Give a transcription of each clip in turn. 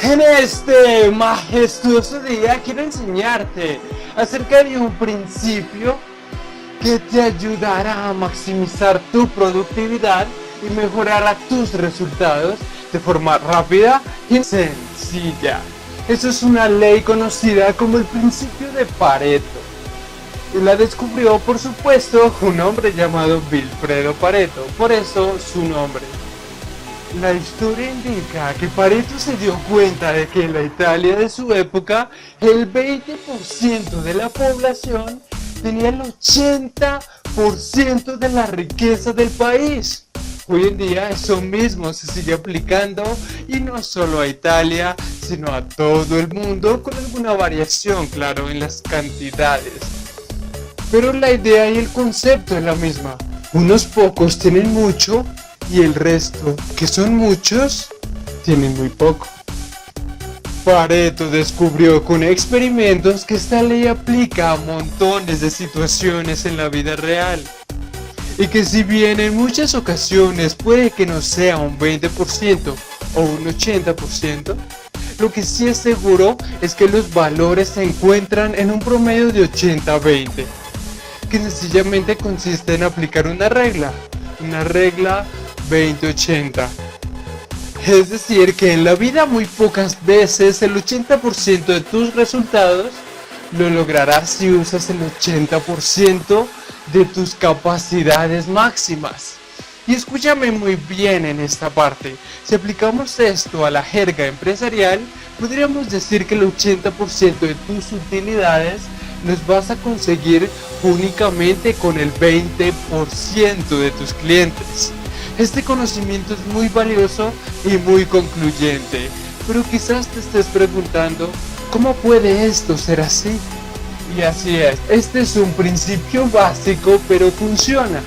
En este majestuoso día quiero enseñarte acerca de un principio que te ayudará a maximizar tu productividad y mejorará tus resultados de forma rápida y sencilla. Eso es una ley conocida como el principio de Pareto. Y la descubrió, por supuesto, un hombre llamado Vilfredo Pareto, por eso su nombre. La historia indica que Pareto se dio cuenta de que en la Italia de su época el 20% de la población tenía el 80% de la riqueza del país. Hoy en día eso mismo se sigue aplicando y no solo a Italia, sino a todo el mundo, con alguna variación, claro, en las cantidades. Pero la idea y el concepto es la misma. Unos pocos tienen mucho y el resto, que son muchos, tienen muy poco. Pareto descubrió con experimentos que esta ley aplica a montones de situaciones en la vida real. Y que si bien en muchas ocasiones puede que no sea un 20% o un 80%, lo que sí es seguro es que los valores se encuentran en un promedio de 80-20, que sencillamente consiste en aplicar una regla 20-80. Es decir, que en la vida muy pocas veces el 80% de tus resultados lo lograrás si usas el 80% de tus capacidades máximas. Y escúchame muy bien en esta parte. Si aplicamos esto a la jerga empresarial, podríamos decir que el 80% de tus utilidades los vas a conseguir únicamente con el 20% de tus clientes. Este conocimiento es muy valioso y muy concluyente, pero quizás te estés preguntando, ¿cómo puede esto ser así? Y así es, este es un principio básico, pero funciona.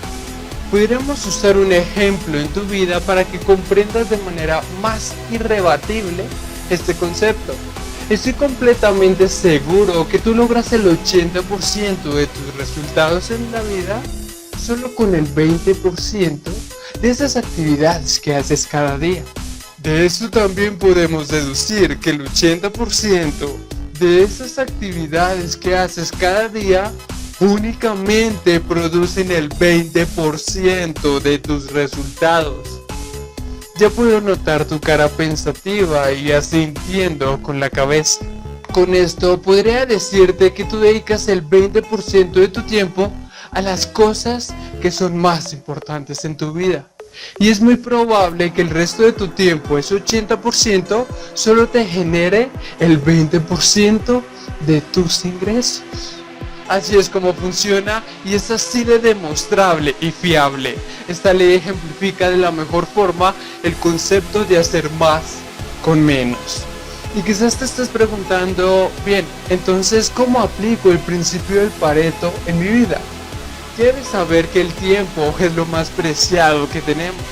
Podríamos usar un ejemplo en tu vida para que comprendas de manera más irrebatible este concepto. Estoy completamente seguro que tú logras el 80% de tus resultados en la vida solo con el 20% de esas actividades que haces cada día. De eso también podemos deducir que el 80% de esas actividades que haces cada día únicamente producen el 20% de tus resultados. Ya puedo notar tu cara pensativa y asintiendo con la cabeza. Con esto podría decirte que tú dedicas el 20% de tu tiempo a las cosas que son más importantes en tu vida. Y es muy probable que el resto de tu tiempo, ese 80%, solo te genere el 20% de tus ingresos. Así es como funciona y es así de demostrable y fiable. Esta ley ejemplifica de la mejor forma el concepto de hacer más con menos. Y quizás te estés preguntando, bien, entonces ¿cómo aplico el principio del Pareto en mi vida? Debes saber que el tiempo es lo más preciado que tenemos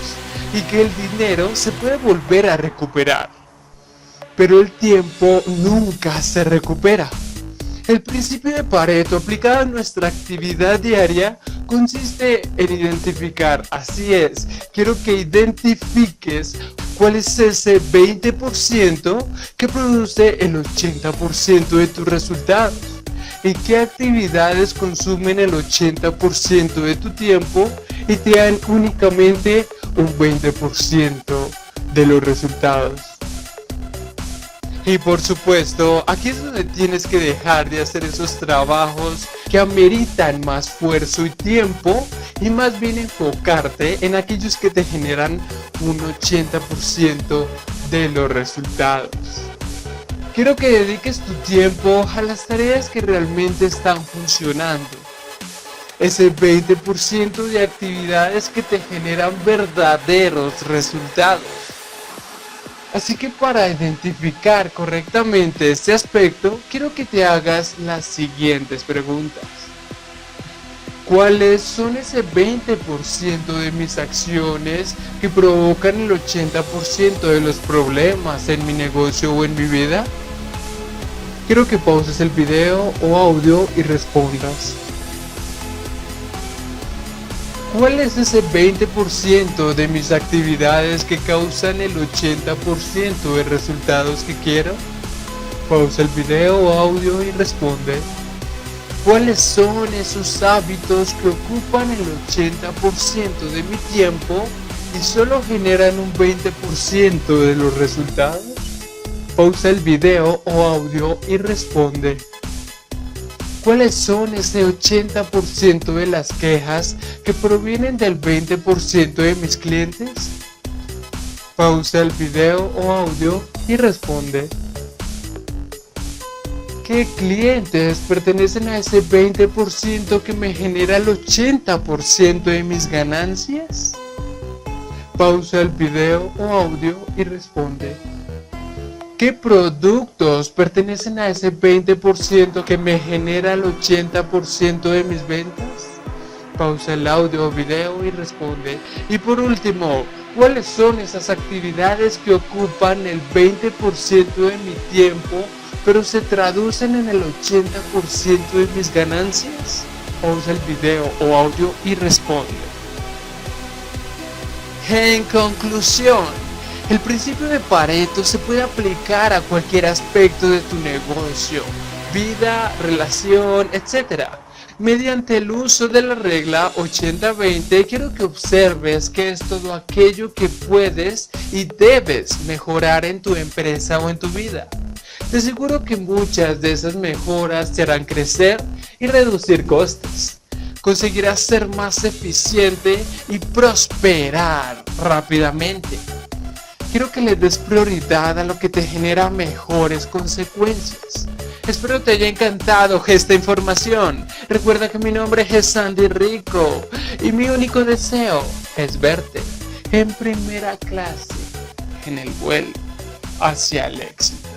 y que el dinero se puede volver a recuperar. Pero el tiempo nunca se recupera. El principio de Pareto aplicado a nuestra actividad diaria consiste en identificar, así es, quiero que identifiques cuál es ese 20% que produce el 80% de tus resultados. ¿Y qué actividades consumen el 80% de tu tiempo y te dan únicamente un 20% de los resultados? Y por supuesto, aquí es donde tienes que dejar de hacer esos trabajos que ameritan más esfuerzo y tiempo y más bien enfocarte en aquellos que te generan un 80% de los resultados. Quiero que dediques tu tiempo a las tareas que realmente están funcionando. Ese 20% de actividades que te generan verdaderos resultados. Así que para identificar correctamente este aspecto, quiero que te hagas las siguientes preguntas. ¿Cuáles son ese 20% de mis acciones que provocan el 80% de los problemas en mi negocio o en mi vida? Quiero que pauses el video o audio y respondas. ¿Cuál es ese 20% de mis actividades que causan el 80% de resultados que quiero? Pausa el video o audio y responde. ¿Cuáles son esos hábitos que ocupan el 80% de mi tiempo y solo generan un 20% de los resultados? Pausa el video o audio y responde. ¿Cuáles son ese 80% de las quejas que provienen del 20% de mis clientes? Pausa el video o audio y responde. ¿Qué clientes pertenecen a ese 20% que me genera el 80% de mis ganancias? Pausa el video o audio y responde. ¿Qué productos pertenecen a ese 20% que me genera el 80% de mis ventas? Pausa el audio o video y responde. Y por último, ¿cuáles son esas actividades que ocupan el 20% de mi tiempo, pero se traducen en el 80% de mis ganancias? Pausa el video o audio y responde. En conclusión, el principio de Pareto se puede aplicar a cualquier aspecto de tu negocio, vida, relación, etc. Mediante el uso de la regla 80-20, quiero que observes que es todo aquello que puedes y debes mejorar en tu empresa o en tu vida. Te aseguro que muchas de esas mejoras te harán crecer y reducir costes. Conseguirás ser más eficiente y prosperar rápidamente. Quiero que le des prioridad a lo que te genera mejores consecuencias. Espero te haya encantado esta información. Recuerda que mi nombre es Sandy Rico y mi único deseo es verte en primera clase en el vuelo hacia el éxito.